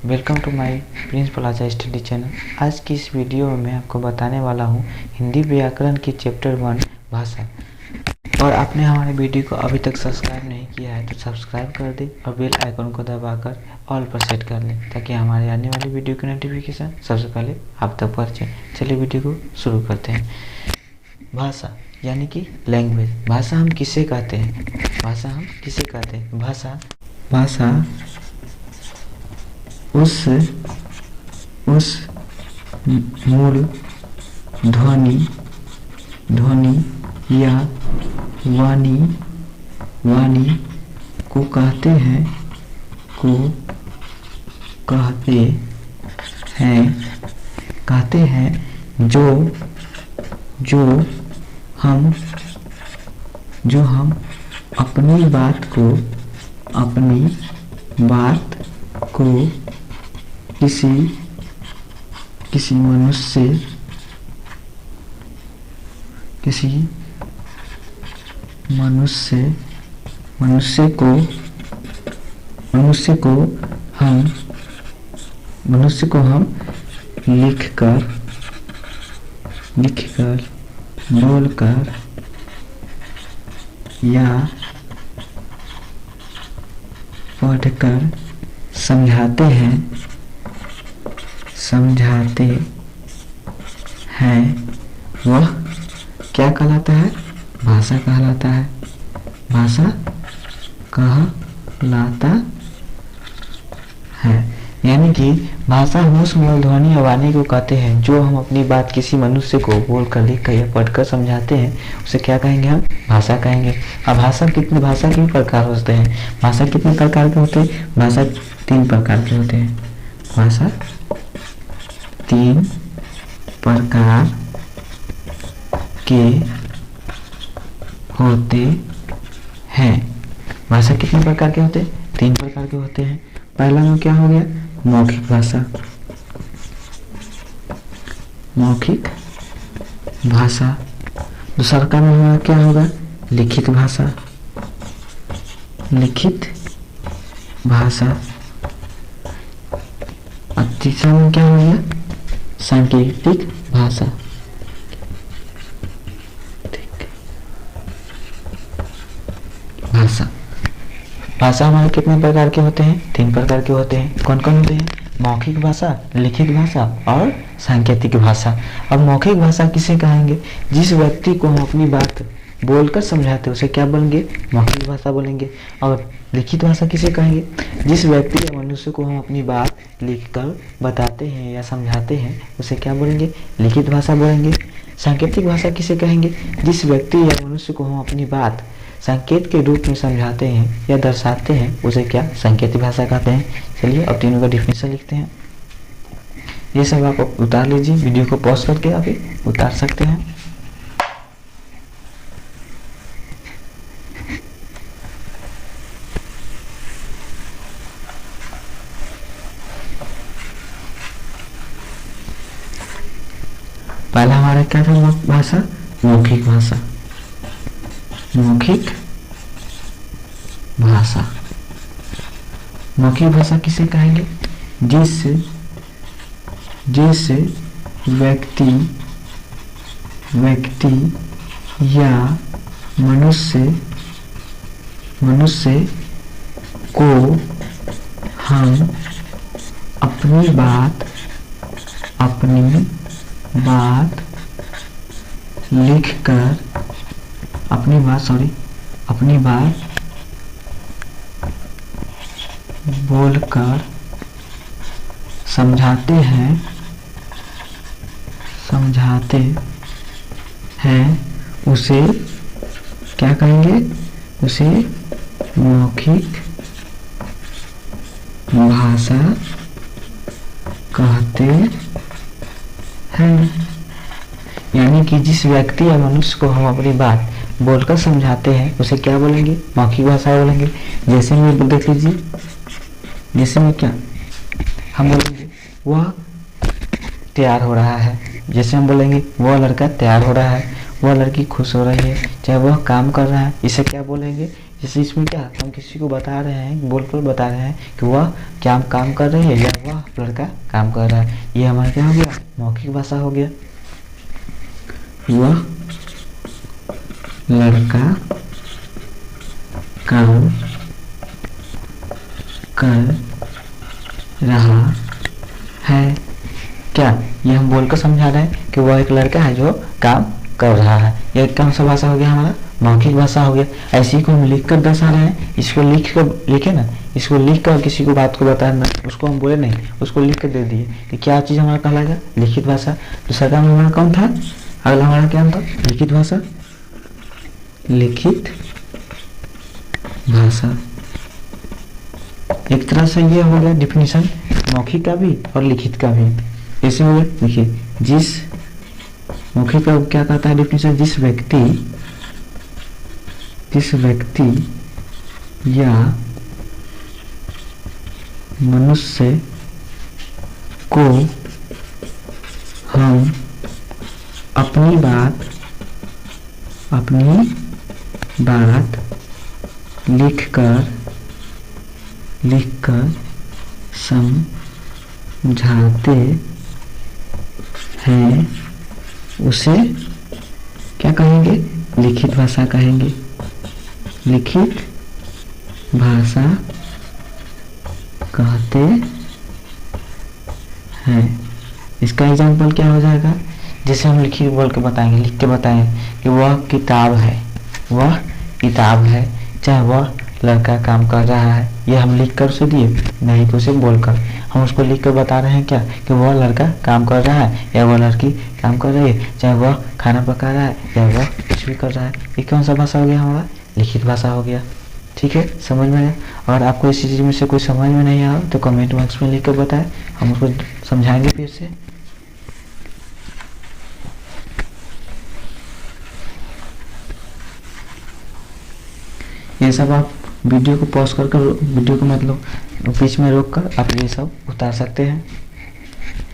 Welcome to my Prince Plaza study channel. आज की इस वीडियो में मैं आपको बताने वाला हूँ हिंदी व्याकरण की चैप्टर 1 भाषा। और आपने हमारे वीडियो को अभी तक सब्सक्राइब नहीं किया है तो सब्सक्राइब कर दें और बेल आइकन को दबाकर ऑल पर सेट कर लें ताकि हमारे आने वाली वीडियो की नोटिफिकेशन सबसे पहले आप तक पहुँचे। चलिए वीडियो को शुरू करते हैं। भाषा यानी कि लैंग्वेज। भाषा हम किसे कहते हैं? भाषा उस मूल ध्वनि या वाणी को कहते हैं जो हम अपनी बात को किसी मनुष्य को हम लिखकर बोलकर या पढ़कर समझाते हैं वह क्या कहलाता है? भाषा कहलाता है। यानी कि भाषा हम उस मूल ध्वनि या वाणी को कहते हैं जो हम अपनी बात किसी मनुष्य को बोलकर, लिखकर या पढ़कर समझाते हैं, उसे क्या कहेंगे? हम भाषा कहेंगे। अब भाषा के प्रकार होते हैं? भाषा कितने प्रकार के होते हैं? भाषा 3 प्रकार के होते हैं। भाषा 3 प्रकार के होते हैं। भाषा कितने प्रकार के होते हैं? 3 प्रकार के होते हैं। पहला में क्या हो गया? मौखिक भाषा। दूसरा का में हमारा क्या होगा? लिखित भाषा। और तीसरा में क्या हो गया? सांकेतिक भाषा। भाषा हमारे कितने प्रकार के होते हैं? 3 प्रकार के होते हैं। कौन कौन होते हैं? मौखिक भाषा, लिखित भाषा और सांकेतिक भाषा। अब मौखिक भाषा किसे कहेंगे? जिस व्यक्ति को हम अपनी बात बोलकर समझाते हैं उसे क्या बोलेंगे? मौखिक भाषा बोलेंगे। और लिखित भाषा किसे कहेंगे? जिस व्यक्ति या मनुष्य को हम अपनी बात लिखकर बताते हैं या समझाते हैं उसे क्या बोलेंगे? लिखित भाषा बोलेंगे। सांकेतिक भाषा किसे कहेंगे? जिस व्यक्ति या मनुष्य को हम अपनी बात संकेत के रूप में समझाते हैं या दर्शाते हैं उसे क्या? सांकेतिक भाषा कहते हैं। चलिए अब तीनों का डिफिनेशन लिखते हैं। ये सब आप उतार लीजिए, वीडियो को पॉज करके आप उतार सकते हैं। पहला हमारा क्या था? भाषा मौखिक भाषा। मौखिक भाषा किसे कहेंगे? जिस व्यक्ति या मनुष्य को हम अपनी बात लिखकर अपनी बात बोलकर समझाते हैं उसे क्या कहेंगे? उसे मौखिक भाषा कहते हैं। यानी कि जिस व्यक्ति या मनुष्य को हम अपनी बात बोलकर समझाते हैं उसे क्या बोलेंगे? मौखिक भाषा बोलेंगे। जैसे में देख लीजिए, जैसे में क्या हम बोलेंगे? वह तैयार हो रहा है। जैसे हम बोलेंगे वह लड़का तैयार हो रहा है, वह लड़की खुश हो रही है, चाहे वह काम कर रहा है, इसे क्या बोलेंगे? जैसे इसमें क्या हम किसी को बता रहे हैं, बोल कर बता रहे हैं कि वह क्या काम कर रही है या वह लड़का काम कर रहा है, ये हमारा क्या हो गया, मौखिक भाषा हो गया। वह लड़का काम कर रहा है, क्या ये हम बोलकर समझा रहे हैं कि वह एक लड़का है जो काम कर रहा है। यह कौन सा भाषा हो गया, हमारा मौखिक भाषा हो गया। ऐसे ही को हम लिख कर दर्शा रहे हैं, इसको लिख कर लिखे ना, इसको लिख कर किसी को बात को बताना, उसको हम बोले नहीं, उसको लिख कर दे दिए तो क्या चीज़ हमारा कहलाएगा, लिखित भाषा। दूसरा काम हमारा कौन था, अगला हमारा क्या था, लिखित भाषा। लिखित भाषा एक तरह से ये हो गया डिफिनीशन मौखिक का भी और लिखित का भी। ऐसे हो गया, देखिए जिस मौखिक का क्या कहता है डिफिनीशन, जिस व्यक्ति या मनुष्य को हम अपनी बात लिखकर समझाते हैं, उसे क्या कहेंगे, लिखित भाषा कहेंगे। लिखित भाषा कहते हैं। इसका एग्जाम्पल क्या हो जाएगा, जैसे हम लिखित बोल के बताएंगे, लिख के बताएंगे कि वह किताब है, चाहे वह लड़का काम कर रहा है, ये हम लिख कर उसे दिए नहीं तो उसे बोलकर, हम उसको लिख कर बता रहे हैं क्या कि वह लड़का काम कर रहा है या वह लड़की काम कर रही है, चाहे वह खाना पका रहा है या वह कुछ भी कर रहा है। ये कौन सा भाषा हो गया, हमारा लिखित भाषा हो गया। ठीक है, समझ में आया। अगर आपको इस चीज़ में से कोई समझ में नहीं आया तो कमेंट बॉक्स में लिख कर बताएं, हम उसको समझाएंगे फिर से। ये सब आप वीडियो को पॉज कर वीडियो को मतलब बीच में रोक कर आप ये सब उतार सकते हैं।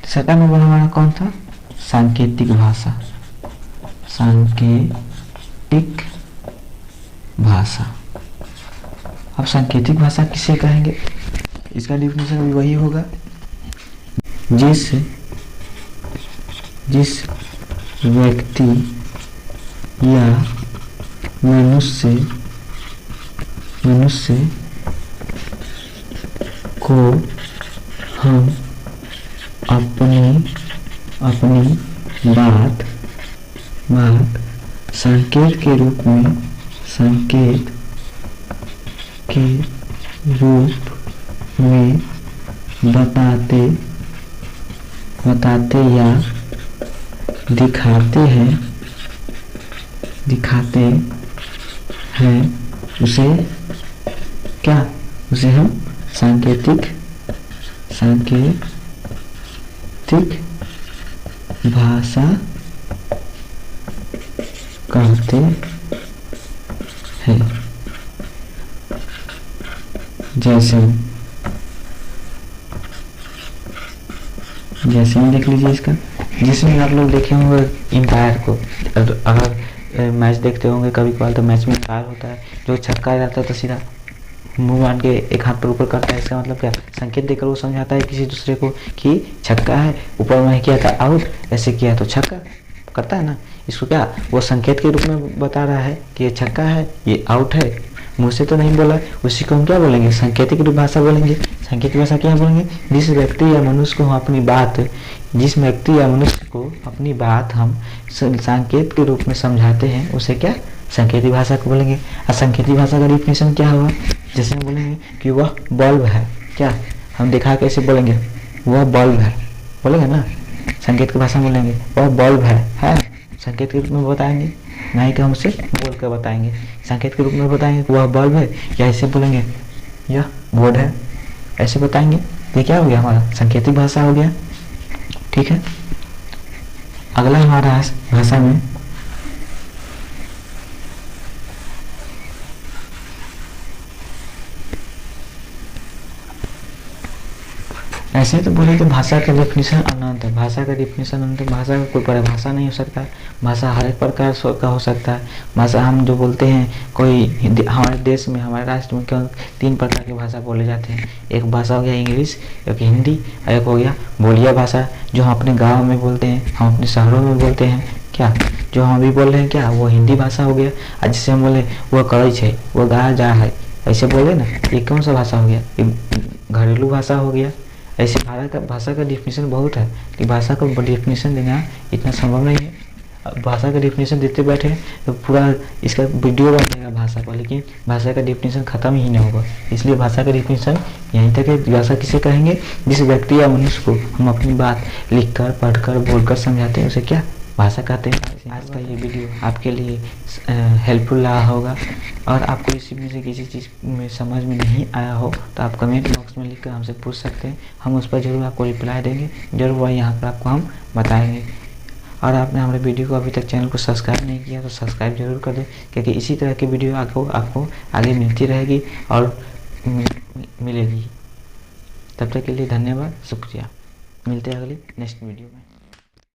सेकंड नंबर हमारा कौन था, सांकेतिक भाषा। सांकेतिक भाषा, अब सांकेतिक भाषा किसे कहेंगे, इसका डिफिनेशन भी वही होगा, जिस व्यक्ति या मनुष्य को हम अपनी बात संकेत के रूप में बताते या दिखाते हैं, उसे हम सांकेतिक भाषा कहते हैं। जैसे में देख लीजिए इसका, जिसमें आप लोग देखे होंगे एम्पायर को, अगर मैच देखते होंगे कभी कभार तो मैच में एम्पायर होता है, जो छक्का जाता है तो सीधा मुंह मान के एक हाथ पर ऊपर करता है। इसका मतलब क्या, संकेत देकर वो समझाता है किसी दूसरे को कि छक्का है, ऊपर में किया था आउट, ऐसे किया तो छक्का करता है ना। इसको क्या वो संकेत के रूप में बता रहा है कि ये छक्का है, ये आउट है, मुँह से तो नहीं बोला, उसी को हम क्या बोलेंगे, सांकेतिक भाषा बोलेंगे। सांकेतिक भाषा क्या बोलेंगे, जिस व्यक्ति या मनुष्य को हम अपनी बात हम संकेत के रूप में समझाते हैं, उसे क्या सांकेतिक भाषा को बोलेंगे। और सांकेतिक भाषा का डिफिनेशन क्या हुआ, जैसे हम बोलेंगे कि वह बल्ब है, क्या हम दिखा कैसे बोलेंगे, वह बल्ब है, बोलेंगे ना, संकेत की भाषा में बोलेंगे वह बल्ब है, संकेत के रूप में बताएंगे, नहीं कि हम उसे बोल कर बताएंगे। संकेत के रूप में बताएंगे कि वह बल्ब है, या ऐसे बोलेंगे यह बोर्ड है, ऐसे बताएंगे। ये क्या हो गया, हमारा सांकेतिक भाषा हो गया। ठीक है, अगला हमारा भाषा में ऐसे तो बोले तो भाषा का डेफिनेशन अनंत है, भाषा का डिफिनेशन मतलब भाषा का कोई परिभाषा नहीं हो सकता। भाषा हर एक प्रकार का हो सकता है। भाषा हम जो बोलते हैं कोई हमारे देश में, हमारे राष्ट्र में क्यों 3 प्रकार की भाषा बोले जाते हैं। एक भाषा हो गया इंग्लिश, एक हिंदी और एक हो गया बोलिया भाषा, जो हम अपने गाँव में बोलते हैं, हम अपने शहरों में बोलते हैं। क्या जो हम अभी बोल रहे हैं क्या वो हिंदी भाषा हो गया। और जिससे हम बोले वो कड़च है, वो गा जा है, ऐसे बोले ना, ये कौन सा भाषा हो गया, ये घरेलू भाषा हो गया। ऐसे भाषा का डिफिनेशन बहुत है कि भाषा का डिफिनेशन देना इतना संभव नहीं है। अब भाषा का डिफिनेशन देते बैठे तो पूरा इसका वीडियो बन जाएगा भाषा का, लेकिन भाषा का डिफिनेशन खत्म ही नहीं होगा। इसलिए भाषा का डिफिनेशन यहीं तक है। भाषा किसे कहेंगे, जिस व्यक्ति या मनुष्य को हम अपनी बात लिखकर, पढ़कर, बोलकर समझाते हैं, उसे क्या भाषा कहते हैं। आज का ये वीडियो आपके लिए हेल्पफुल रहा होगा, और आपको इसी में से किसी चीज़ में समझ में नहीं आया हो तो आप कमेंट बॉक्स में लिखकर हमसे पूछ सकते हैं। हम उस पर ज़रूर आपको रिप्लाई देंगे, ज़रूर वह यहाँ पर आपको हम बताएंगे। और आपने हमारे वीडियो को अभी तक चैनल को सब्सक्राइब नहीं किया तो सब्सक्राइब जरूर कर दें, क्योंकि इसी तरह की वीडियो आपको आगे मिलती रहेगी और मिलेगी। तब तक के लिए धन्यवाद, शुक्रिया। मिलते हैं अगली नेक्स्ट वीडियो में।